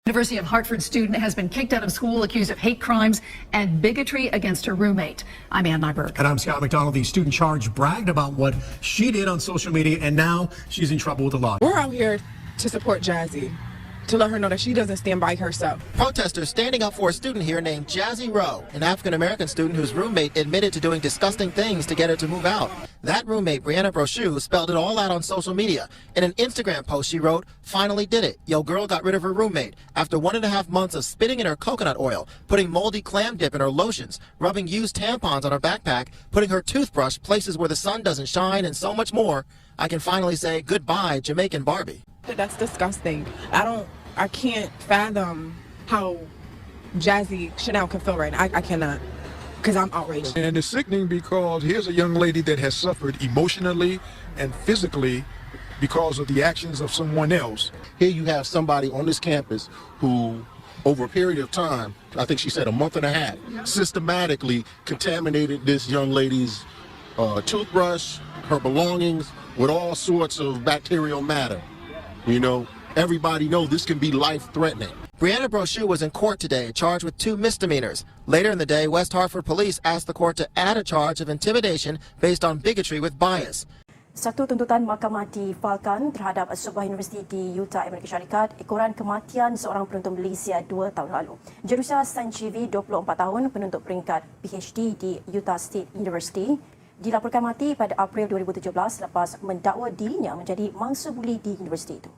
University of Hartford student has been kicked out of school accused of hate crimes and bigotry against her roommate. I'm Ann Nyberg. And I'm Scott McDonald. The student charged bragged about what she did on social media, and now she's in trouble with the law. We're out here to support Jazzy, to let her know that she doesn't stand by herself. Protesters standing up for a student here named Jazzy Rowe, an African-American student whose roommate admitted to doing disgusting things to get her to move out. That roommate, Brianna Brochu, spelled it all out on social media. In an Instagram post, she wrote, "Finally did it. Yo girl got rid of her roommate after 1.5 months of spitting in her coconut oil, putting moldy clam dip in her lotions, rubbing used tampons on her backpack, putting her toothbrush places where the sun doesn't shine, and so much more. I can finally say goodbye, Jamaican Barbie." That's disgusting. I can't fathom how Jazzy Chanel can feel right now. I cannot, because I'm outraged. And it's sickening because here's a young lady that has suffered emotionally and physically because of the actions of someone else. Here you have somebody on this campus who, over a period of time, I think she said a month and a half, systematically contaminated this young lady's toothbrush, her belongings, with all sorts of bacterial matter. You know, everybody knows this can be life-threatening. Brianna Brochu was in court today, charged with 2 misdemeanors. Later in the day, West Hartford police asked the court to add a charge of intimidation based on bigotry with bias. Satu tuntutan mahkamah difalkan terhadap sebuah universiti di Utah, Amerika Syarikat, ekoran kematian seorang penuntut Malaysia 2 tahun lalu. Jerusha Sanchivi, 24 tahun, penuntut peringkat PhD di Utah State University, dilaporkan mati pada April 2017 lepas mendakwa dirinya menjadi mangsa buli di universiti itu.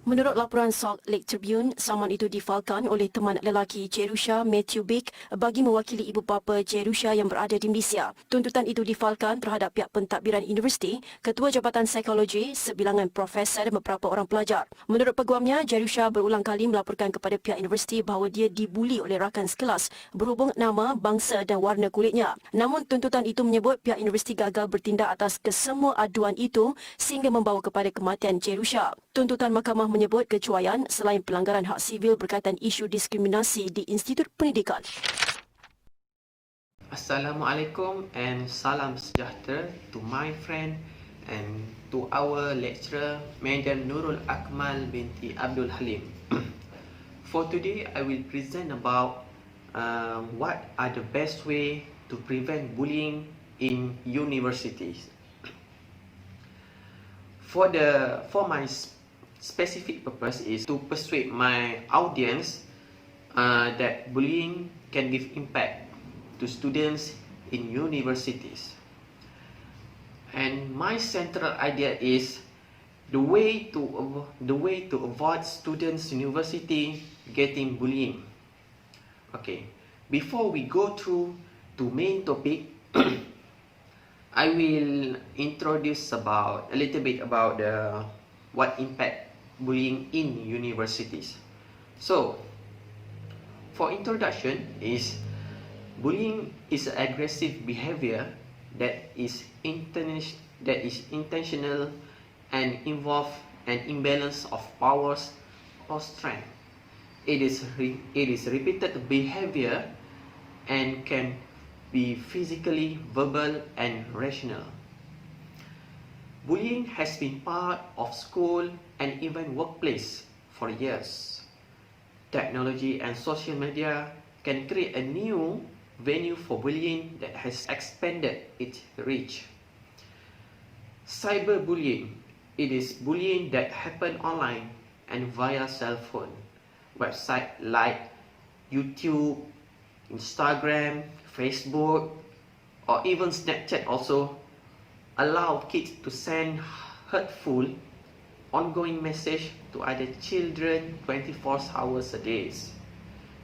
Menurut laporan Salt Lake Tribune, saman itu difalkan oleh teman lelaki Jerusha, Matthew Bick, bagi mewakili ibu bapa Jerusha yang berada di Malaysia. Tuntutan itu difalkan terhadap pihak pentadbiran universiti, ketua jabatan psikologi, sebilangan profesor dan beberapa orang pelajar. Menurut peguamnya, Jerusha berulang kali melaporkan kepada pihak universiti bahawa dia dibuli oleh rakan sekelas berhubung nama, bangsa dan warna kulitnya. Namun tuntutan itu menyebut pihak universiti gagal bertindak atas kesemua aduan itu sehingga membawa kepada kematian Jerusha. Tuntutan mahkamah menyebut kecuaian selain pelanggaran hak sivil berkaitan isu diskriminasi di Institut Pendidikan. Assalamualaikum and salam sejahtera to my friend and to our lecturer, Madam Nurul Akmal binti Abdul Halim. For today, I will present about what are the best way to prevent bullying in universities. For my specific purpose is to persuade my audience that bullying can give impact to students in universities. And my central idea is the way to avoid students university getting bullying. Okay, before we go through to main topic, I will introduce a little bit about what impact bullying in universities. So, for introduction is bullying is an aggressive behavior that is intentional and involve an imbalance of powers or strength. It is repeated behavior and can be physically, verbal, and rational. Bullying has been part of school and even workplace for years. Technology and social media can create a new venue for bullying that has expanded its reach. Cyberbullying, it is bullying that happen online and via cell phone. Websites like YouTube, Instagram, Facebook, or even Snapchat also allow kids to send hurtful, ongoing message to other children 24 hours a day.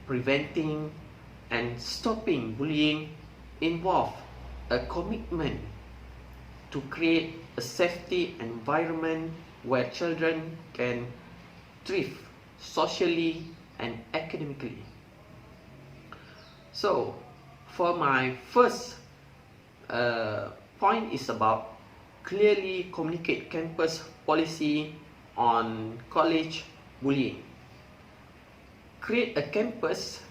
Preventing and stopping bullying involve a commitment to create a safety environment where children can thrive socially and academically. So, for my first point is about clearly communicate campus policy on college bullying. Create a campus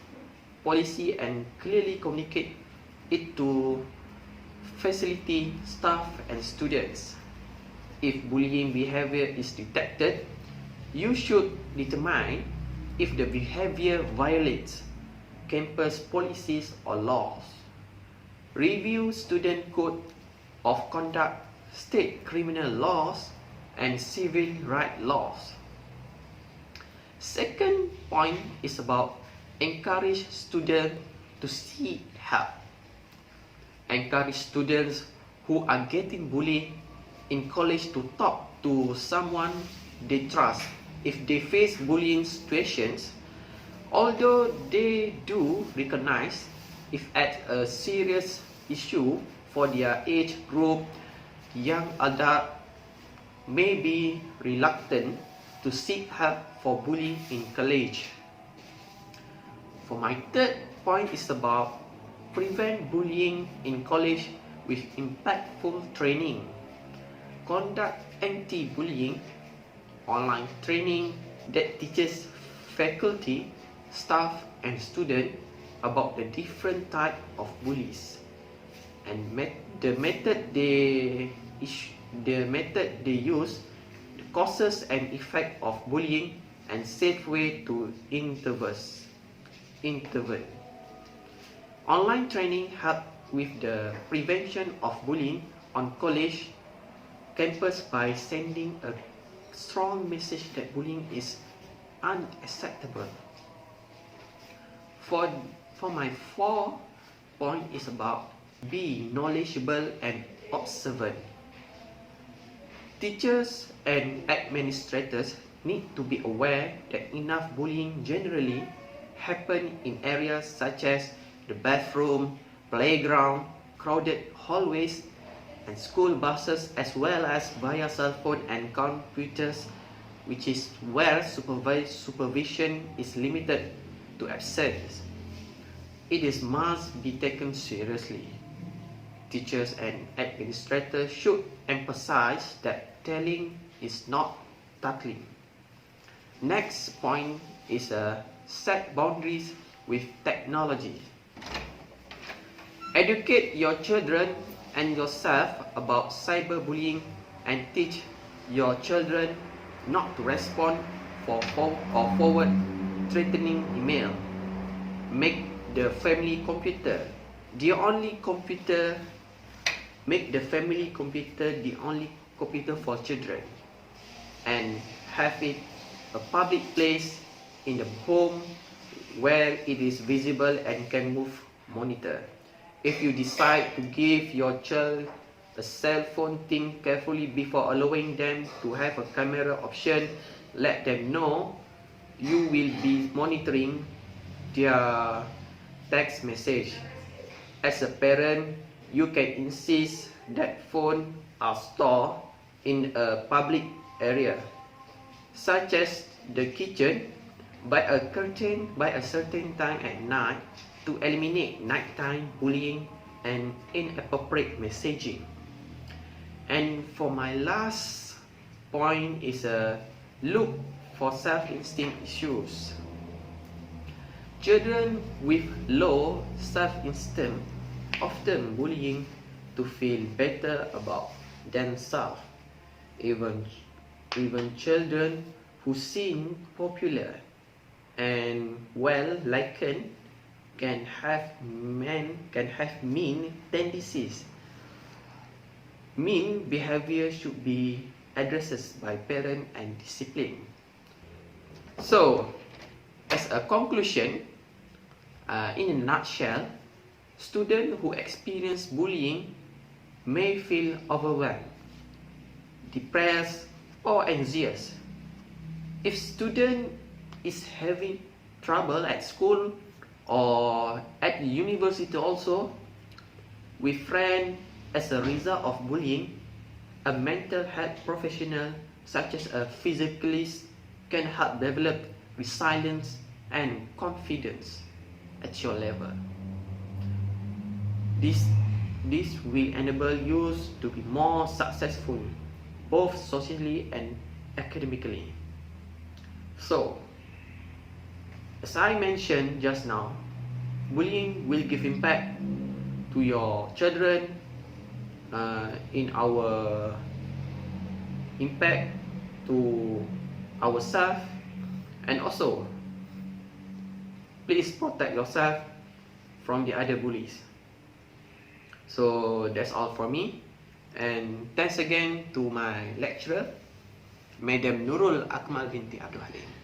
policy and clearly communicate it to faculty, staff and students. If bullying behavior is detected, You should determine if the behavior violates campus policies or laws. Review student code of conduct, state criminal laws, and civil right laws. Second point is about encourage students to seek help. Encourage students who are getting bullied in college to talk to someone they trust if they face bullying situations, although they do recognize if at a serious issue for their age group. Young adults may be reluctant to seek help for bullying in college. For my third point is about prevent bullying in college with impactful training. Conduct anti-bullying online training that teaches faculty, staff, and students about the different types of bullies and the method they use, the causes and effect of bullying, and safe way to intervene. Online training help with the prevention of bullying on college campus by sending a strong message that bullying is unacceptable. For my fourth point is about be knowledgeable and observant. Teachers and administrators need to be aware that enough bullying generally happen in areas such as the bathroom, playground, crowded hallways, and school buses, as well as via cell phone and computers, which is where supervision is limited to absence. It must be taken seriously. Teachers and administrators should emphasize that telling is not tackling. Next point is set boundaries with technology. Educate your children and yourself about cyberbullying and teach your children not to respond or forward threatening email. Make the family computer the only computer. Make the family computer the only computer for children, and have it a public place in the home where it is visible and can move monitor. If you decide to give your child a cell phone, think carefully before allowing them to have a camera option. Let them know you will be monitoring their text message. As a parent, you can insist that phones are stored in a public area, such as the kitchen, by a curtain by a certain time at night to eliminate nighttime bullying and inappropriate messaging. And for my last point is look for self-esteem issues. Children with low self-esteem often bullying to feel better about themselves. Even children who seem popular and well liked can have mean tendencies. Mean behavior should be addressed by parent and discipline. So, as a conclusion, in a nutshell, students who experience bullying may feel overwhelmed, depressed, or anxious. If student is having trouble at school or at university also with friends as a result of bullying, a mental health professional such as a physicalist can help develop resilience and confidence at your level. This will enable you to be more successful both socially and academically. So, as I mentioned just now, bullying will give impact to your children in our impact to ourselves, and also please protect yourself from the other bullies. So that's all for me, and thanks again to my lecturer, Madam Nurul Akmal binti Abdul Halim.